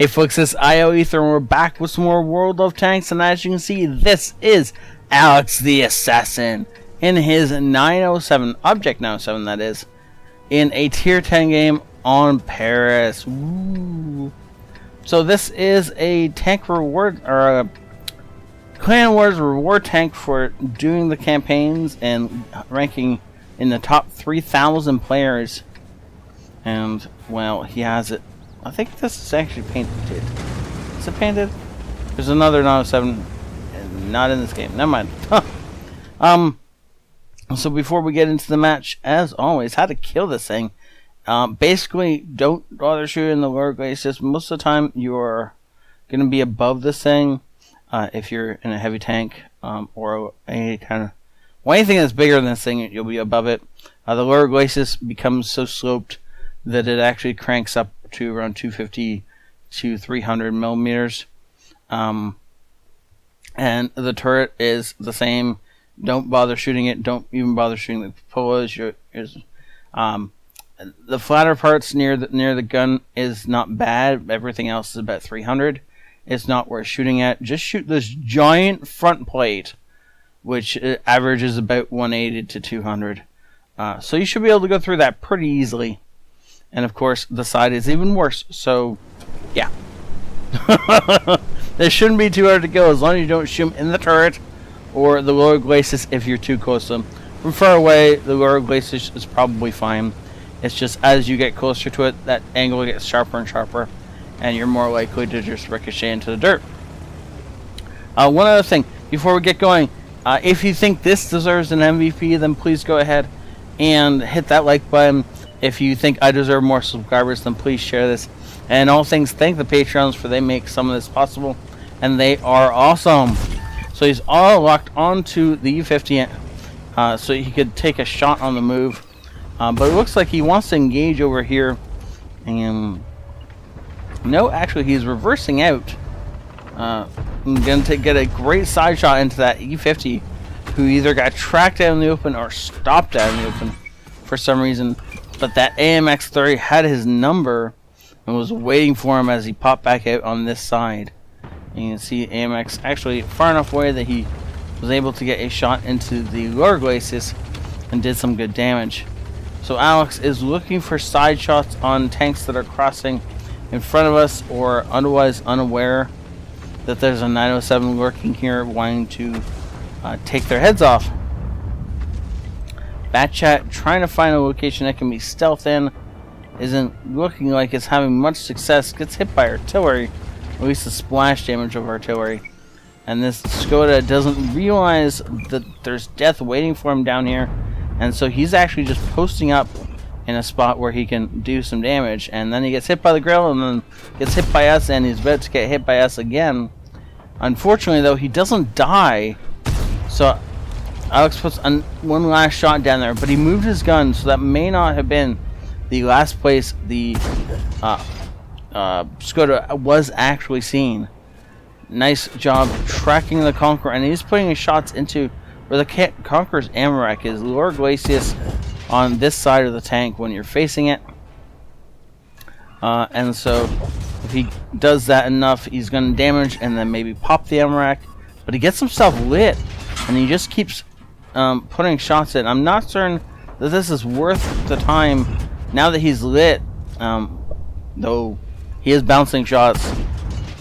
Hey folks, it's ioEther and we're back with some more World of Tanks, and as you can see, this is Alex the Assassin in his 907, Object 907 that is, in a tier 10 game on Paris. Woo. So this is a tank reward, or a Clan Wars reward tank for doing the campaigns and ranking in the top 3,000 players. And, well, he has it. I think this is actually painted. Is it painted? There's another 907, not in this game. Never mind. So before we get into the match, as always, how to kill this thing. Basically, don't bother shooting the lower glaciers. Most of the time, you're going to be above this thing if you're in a heavy tank or any kind of... Well, anything that's bigger than this thing, you'll be above it. The lower glacis becomes so sloped that it actually cranks up to around 250 to 300 millimeters. And the turret is the same. Don't bother shooting it. Don't even bother shooting the propellers. The flatter parts near the gun is not bad. Everything else is about 300. It's not worth shooting at. Just shoot this giant front plate, which averages about 180 to 200. So you should be able to go through that pretty easily. And of course, the side is even worse. So, yeah. This shouldn't be too hard to kill as long as you don't shoot them in the turret or the lower glacis if you're too close to them. From far away, the lower glacis is probably fine. It's just as you get closer to it, that angle gets sharper and sharper, and you're more likely to just ricochet into the dirt. One other thing, before we get going, if you think this deserves an MVP, then please go ahead and hit that like button. If you think I deserve more subscribers, then please share this. And all things, thank the Patreons for they make some of this possible, and they are awesome. So he's all locked onto the U50, so he could take a shot on the move. But it looks like he wants to engage over here. And no, actually, he's reversing out. I'm going to get a great side shot into that E50, who either got tracked out in the open or stopped out in the open for some reason. But that AMX-30 had his number and was waiting for him as he popped back out on this side. And you can see AMX actually far enough away that he was able to get a shot into the lower glacis and did some good damage. So Alex is looking for side shots on tanks that are crossing in front of us or otherwise unaware that there's a 907 lurking here wanting to take their heads off. Batchat trying to find a location that can be stealth in isn't looking like it's having much success. Gets hit by artillery, at least the splash damage of artillery. And this Skoda doesn't realize that there's death waiting for him down here, and so he's actually just posting up in a spot where he can do some damage. And then he gets hit by the grill and then gets hit by us, and he's about to get hit by us again. Unfortunately though, he doesn't die, so Alex puts one last shot down there, but he moved his gun, so that may not have been the last place the Skoda was actually seen. Nice job tracking the Conqueror, and he's putting his shots into where the Conqueror's ammo rack is, lower glacis on this side of the tank when you're facing it. And so if he does that enough, he's going to damage and then maybe pop the ammo rack. But he gets himself lit, and he just keeps putting shots in. I'm not certain that this is worth the time now that he's lit, though he is bouncing shots,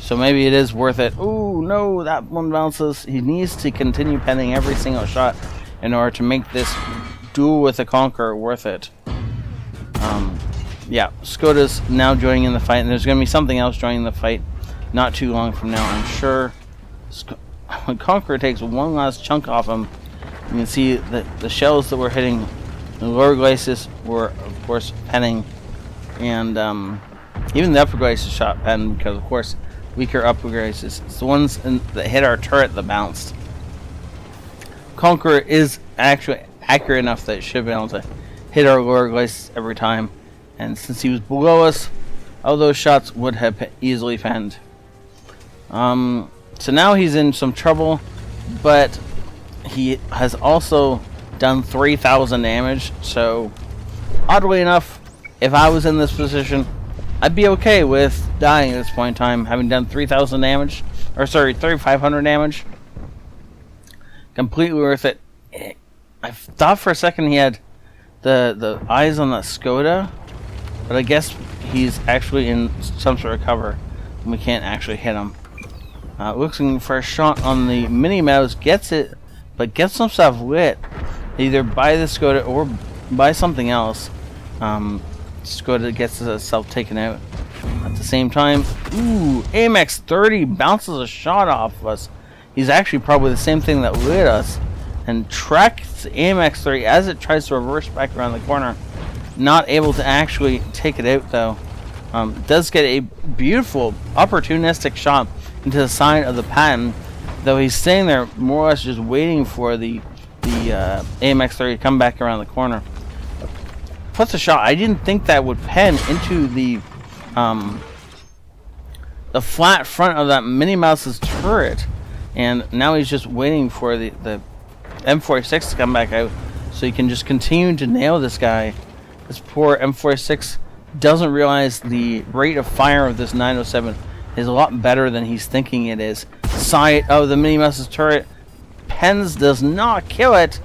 so maybe it is worth it. Ooh, no, that one bounces. He needs to continue penning every single shot in order to make this duel with the Conqueror worth it. Yeah, Skoda's now joining in the fight, and there's going to be something else joining the fight not too long from now, I'm sure. Conqueror takes one last chunk off him. You can see that the shells that were hitting the lower glacis were, of course, penning, and even the upper glacis shot pen because, of course, weaker upper glacis. It's the ones that hit our turret that bounced. Conqueror is actually accurate enough that it should be able to hit our lower glacis every time, and since he was below us, all those shots would have easily penned. So now he's in some trouble, but he has also done 3,000 damage, so oddly enough, if I was in this position, I'd be okay with dying at this point in time, having done 3,000 damage, or sorry, 3,500 damage. Completely worth it. I thought for a second he had the eyes on the Skoda, but I guess he's actually in some sort of cover, and we can't actually hit him. Looking for a shot on the Mini Mouse, gets it, but gets himself lit, either by the Skoda or by something else. Skoda gets itself taken out. At the same time, ooh, AMX-30 bounces a shot off of us. He's actually probably the same thing that lit us, and tracks AMX-30 as it tries to reverse back around the corner. Not able to actually take it out though. Does get a beautiful opportunistic shot into the side of the Patton, though he's staying there more or less just waiting for the AMX-30 to come back around the corner. Puts a shot. I didn't think that would pen into the flat front of that Mini Mouse's turret, and now he's just waiting for the M46 to come back out so he can just continue to nail this guy. This poor M46 doesn't realize the rate of fire of this 907 is a lot better than he's thinking it is. Sight of the Mini Mouse's turret. Pens does not kill it.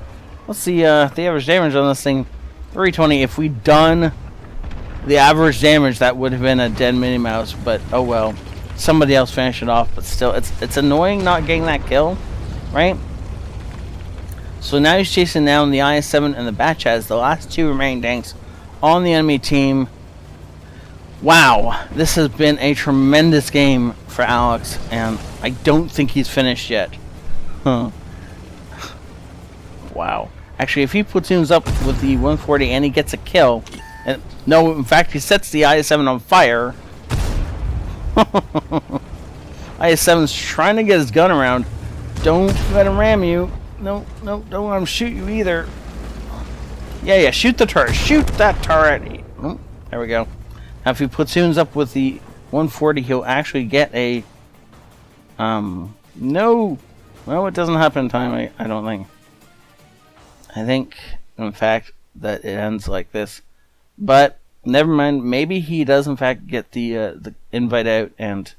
Let's see the average damage on this thing. 320. If we'd done the average damage, that would have been a dead Mini Mouse, but oh well. Somebody else finished it off, but still, it's annoying not getting that kill, right? So now he's chasing down the IS-7 and the Batchaz, the last two remaining tanks on the enemy team. Wow, this has been a tremendous game for Alex, and I don't think he's finished yet. Huh. Wow. Actually, if he platoons up with the 140 and he gets a kill, and no, in fact, he sets the IS-7 on fire. IS-7's trying to get his gun around. Don't let him ram you. No, don't let him shoot you either. Yeah, shoot the turret. Shoot that turret. Oh, there we go. Now, if he platoons up with the 140, he'll actually get a... No. Well, it doesn't happen in time, I don't think. I think, in fact, that it ends like this. But, never mind. Maybe he does, in fact, get the invite out and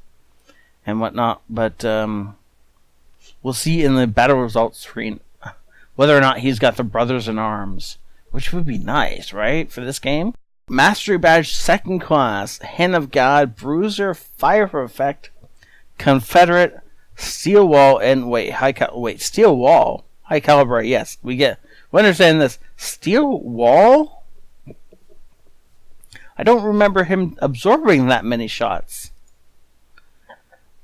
whatnot. But, we'll see in the battle results screen whether or not he's got the Brothers in Arms. Which would be nice, right, for this game? Mastery Badge, Second Class, Hand of God, Bruiser, Fire for Effect, Confederate, Steel Wall, and Steel Wall, High Caliber. Yes, we understand this. Steel Wall? I don't remember him absorbing that many shots.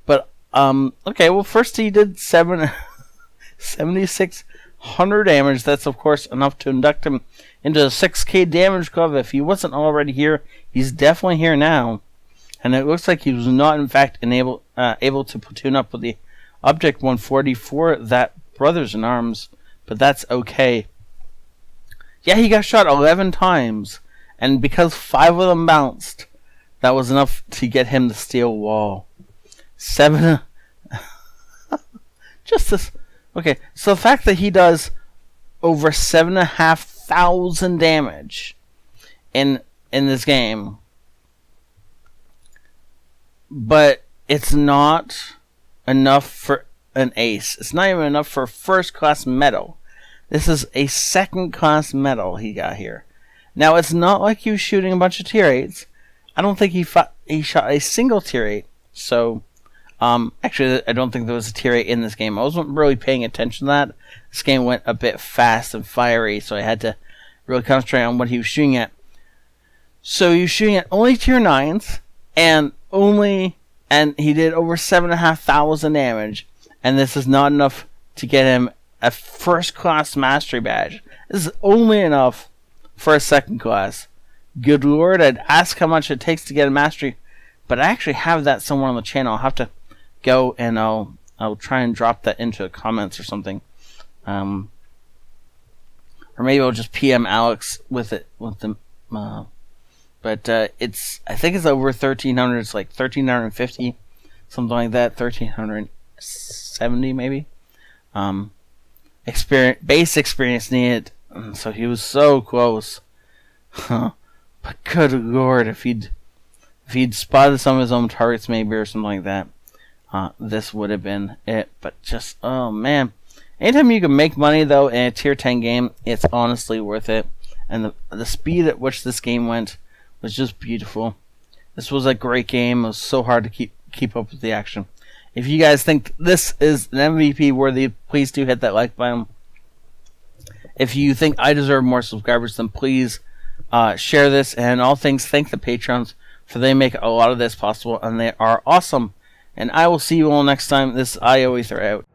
But okay. Well, first he did 7,600 damage. That's of course enough to induct him into the 6K damage club. If he wasn't already here, he's definitely here now. And it looks like he was not, in fact, able to platoon up with the Object 140 for that Brothers in Arms. But that's okay. Yeah, he got shot 11 times. And because 5 of them bounced, that was enough to get him the Steel Wall. 7... Just this... Okay, so the fact that he does over 7,500 damage in this game, but it's not enough for an ace. It's not even enough for a first class medal. This is a second class medal he got here. Now it's not like he was shooting a bunch of tier 8s. I don't think he shot a single tier 8. So actually, I don't think there was a tier 8 in this game. I wasn't really paying attention to that. This game went a bit fast and fiery, so I had to really concentrate on what he was shooting at. So he was shooting at only tier 9s, and he did over 7,500 damage, and this is not enough to get him a first class mastery badge. This is only enough for a second class. Good lord, I'd ask how much it takes to get a mastery, but I actually have that somewhere on the channel. I'll have to go and I'll try and drop that into the comments or something, or maybe I'll just PM Alex with them. But I think it's over 1,300. It's like 1,350, something like that. 1,370 maybe. Base experience needed. So he was so close. But good lord, if he'd If he'd spotted some of his own targets maybe or something like that, this would have been it. But just, oh man. Anytime you can make money, though, in a tier 10 game, it's honestly worth it. And the speed at which this game went was just beautiful. This was a great game. It was so hard to keep up with the action. If you guys think this is an MVP worthy, please do hit that like button. If you think I deserve more subscribers, then please share this. And all things, thank the patrons, for they make a lot of this possible, and they are awesome. And I will see you all next time. This is ioEther out.